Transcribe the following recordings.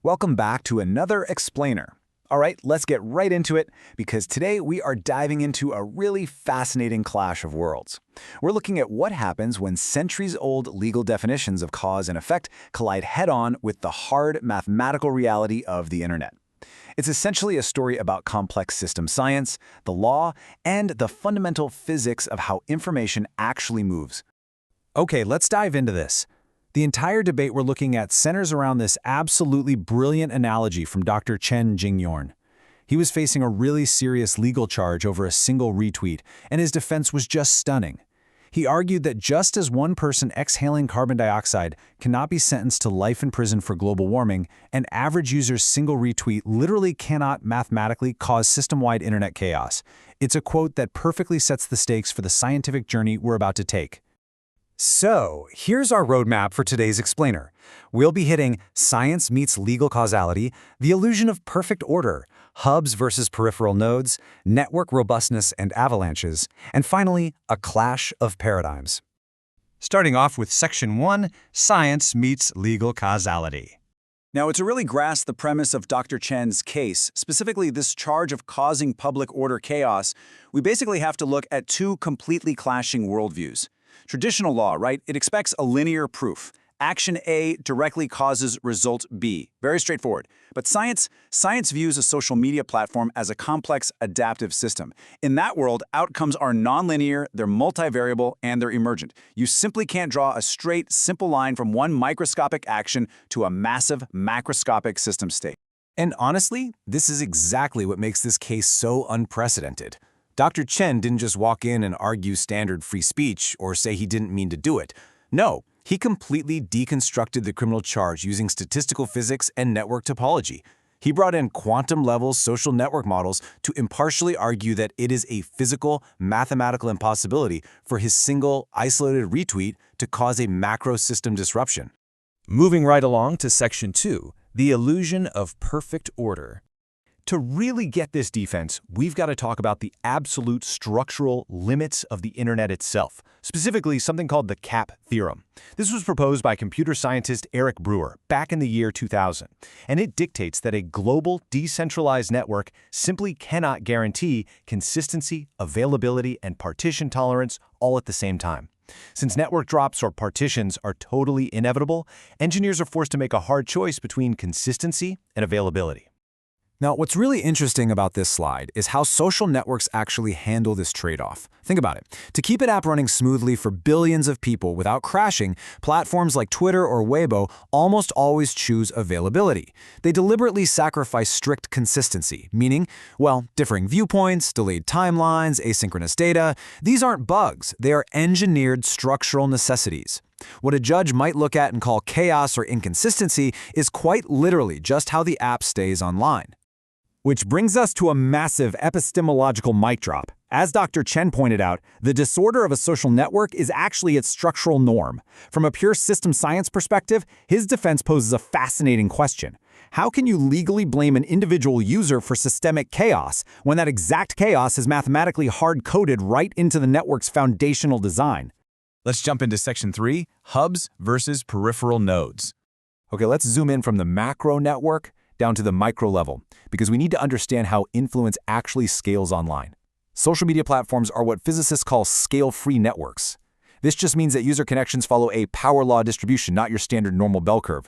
Welcome back to another explainer. All right, let's get right into it because today we are diving into a really fascinating clash of worlds. We're looking at what happens when centuries-old legal definitions of cause and effect collide head-on with the hard mathematical reality of the internet. It's essentially a story about complex system science, the law, and the fundamental physics of how information actually moves. Okay, let's dive into this. The entire debate we're looking at centers around this absolutely brilliant analogy from Dr. Chen Jingyorn. He was facing a really serious legal charge over a single retweet, and his defense was just stunning. He argued that just as one person exhaling carbon dioxide cannot be sentenced to life in prison for global warming, an average user's single retweet literally cannot mathematically cause system-wide internet chaos. It's a quote that perfectly sets the stakes for the scientific journey we're about to take. So, here's our roadmap for today's explainer. We'll be hitting science meets legal causality, the illusion of perfect order, hubs versus peripheral nodes, network robustness and avalanches, and finally, a clash of paradigms. Starting off with Section 1, Science meets legal causality. Now, to really grasp the premise of Dr. Chen's case, specifically this charge of causing public order chaos, we basically have to look at two completely clashing worldviews. Traditional law, right? It expects a linear proof. Action A directly causes result B. Very straightforward. But science views a social media platform as a complex, adaptive system. In that world, outcomes are nonlinear, they're multivariable, and they're emergent. You simply can't draw a straight, simple line from one microscopic action to a massive, macroscopic system state. And honestly, this is exactly what makes this case so unprecedented. Dr. Chen didn't just walk in and argue standard free speech or say he didn't mean to do it. No, he completely deconstructed the criminal charge using statistical physics and network topology. He brought in quantum-level social network models to impartially argue that it is a physical, mathematical impossibility for his single, isolated retweet to cause a macro-system disruption. Moving right along to Section 2, the illusion of perfect order. To really get this defense, we've got to talk about the absolute structural limits of the internet itself, specifically something called the CAP theorem. This was proposed by computer scientist Eric Brewer back in the year 2000, and it dictates that a global, decentralized network simply cannot guarantee consistency, availability, and partition tolerance all at the same time. Since network drops or partitions are totally inevitable, engineers are forced to make a hard choice between consistency and availability. Now, what's really interesting about this slide is how social networks actually handle this trade-off. Think about it. To keep an app running smoothly for billions of people without crashing, platforms like Twitter or Weibo almost always choose availability. They deliberately sacrifice strict consistency, meaning, well, differing viewpoints, delayed timelines, asynchronous data. These aren't bugs. They are engineered structural necessities. What a judge might look at and call chaos or inconsistency is quite literally just how the app stays online. Which brings us to a massive epistemological mic drop. As Dr. Chen pointed out, the disorder of a social network is actually its structural norm. From a pure system science perspective, his defense poses a fascinating question. How can you legally blame an individual user for systemic chaos when that exact chaos is mathematically hard-coded right into the network's foundational design? Let's jump into Section 3, hubs versus peripheral nodes. Okay, let's zoom in from the macro network down to the micro level, because we need to understand how influence actually scales online. Social media platforms are what physicists call scale-free networks. This just means that user connections follow a power law distribution, not your standard normal bell curve.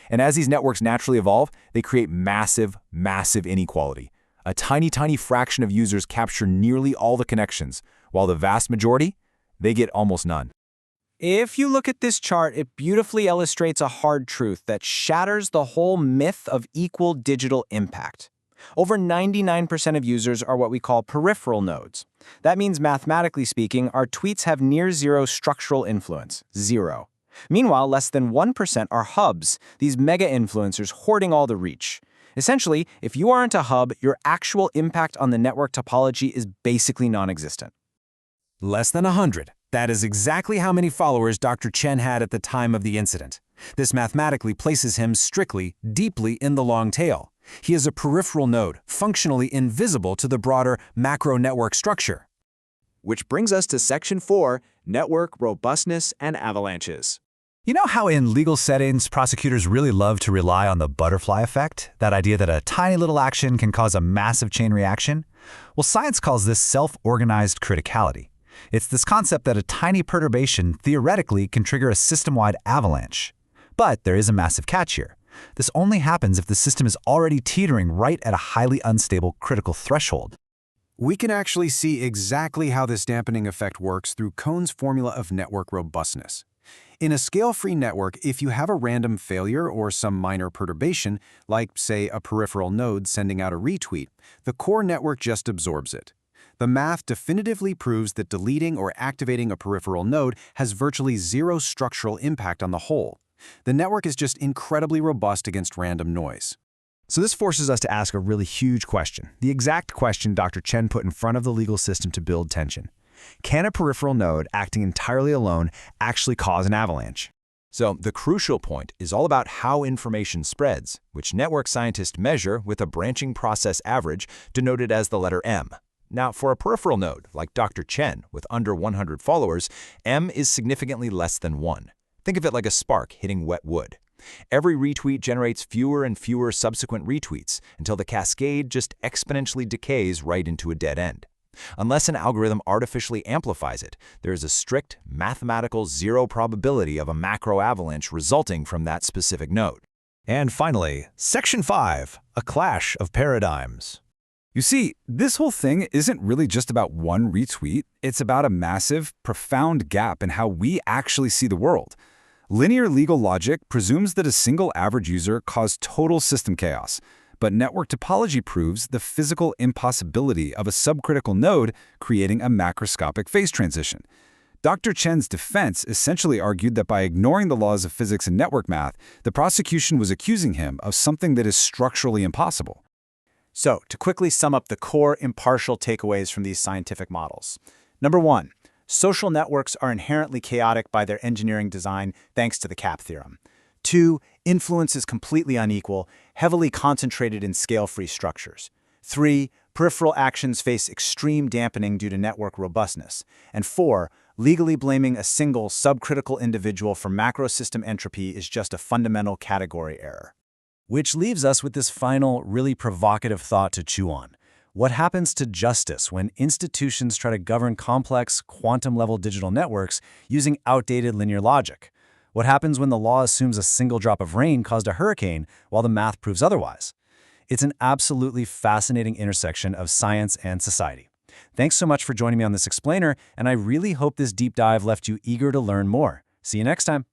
And as these networks naturally evolve, they create massive, massive inequality. A tiny, tiny fraction of users capture nearly all the connections, while the vast majority, they get almost none. If you look at this chart, it beautifully illustrates a hard truth that shatters the whole myth of equal digital impact. Over 99% of users are what we call peripheral nodes. That means, mathematically speaking, our tweets have near zero structural influence, zero. Meanwhile, less than 1% are hubs, these mega influencers hoarding all the reach. Essentially, if you aren't a hub, your actual impact on the network topology is basically non-existent. Less than 100. That is exactly how many followers Dr. Chen had at the time of the incident. This mathematically places him strictly, deeply in the long tail. He is a peripheral node, functionally invisible to the broader macro network structure. Which brings us to Section 4, Network Robustness and Avalanches. You know how in legal settings, prosecutors really love to rely on the butterfly effect? That idea that a tiny little action can cause a massive chain reaction? Well, science calls this self-organized criticality. It's this concept that a tiny perturbation theoretically can trigger a system-wide avalanche. But there is a massive catch here. This only happens if the system is already teetering right at a highly unstable critical threshold. We can actually see exactly how this dampening effect works through Cohn's formula of network robustness. In a scale-free network, if you have a random failure or some minor perturbation, like, say, a peripheral node sending out a retweet, the core network just absorbs it. The math definitively proves that deleting or activating a peripheral node has virtually zero structural impact on the whole. The network is just incredibly robust against random noise. So this forces us to ask a really huge question, the exact question Dr. Chen put in front of the legal system to build tension. Can a peripheral node acting entirely alone actually cause an avalanche? So the crucial point is all about how information spreads, which network scientists measure with a branching process average denoted as the letter M. Now, for a peripheral node, like Dr. Chen, with under 100 followers, M is significantly less than 1. Think of it like a spark hitting wet wood. Every retweet generates fewer and fewer subsequent retweets until the cascade just exponentially decays right into a dead end. Unless an algorithm artificially amplifies it, there is a strict mathematical zero probability of a macro avalanche resulting from that specific node. And finally, Section 5, a clash of paradigms. You see, this whole thing isn't really just about one retweet. It's about a massive, profound gap in how we actually see the world. Linear legal logic presumes that a single average user caused total system chaos, but network topology proves the physical impossibility of a subcritical node creating a macroscopic phase transition. Dr. Chen's defense essentially argued that by ignoring the laws of physics and network math, the prosecution was accusing him of something that is structurally impossible. So, to quickly sum up the core impartial takeaways from these scientific models. Number 1, social networks are inherently chaotic by their engineering design thanks to the CAP theorem. 2, influence is completely unequal, heavily concentrated in scale-free structures. 3, peripheral actions face extreme dampening due to network robustness. And 4, legally blaming a single subcritical individual for macro-system entropy is just a fundamental category error. Which leaves us with this final, really provocative thought to chew on. What happens to justice when institutions try to govern complex, quantum-level digital networks using outdated linear logic? What happens when the law assumes a single drop of rain caused a hurricane while the math proves otherwise? It's an absolutely fascinating intersection of science and society. Thanks so much for joining me on this explainer, and I really hope this deep dive left you eager to learn more. See you next time.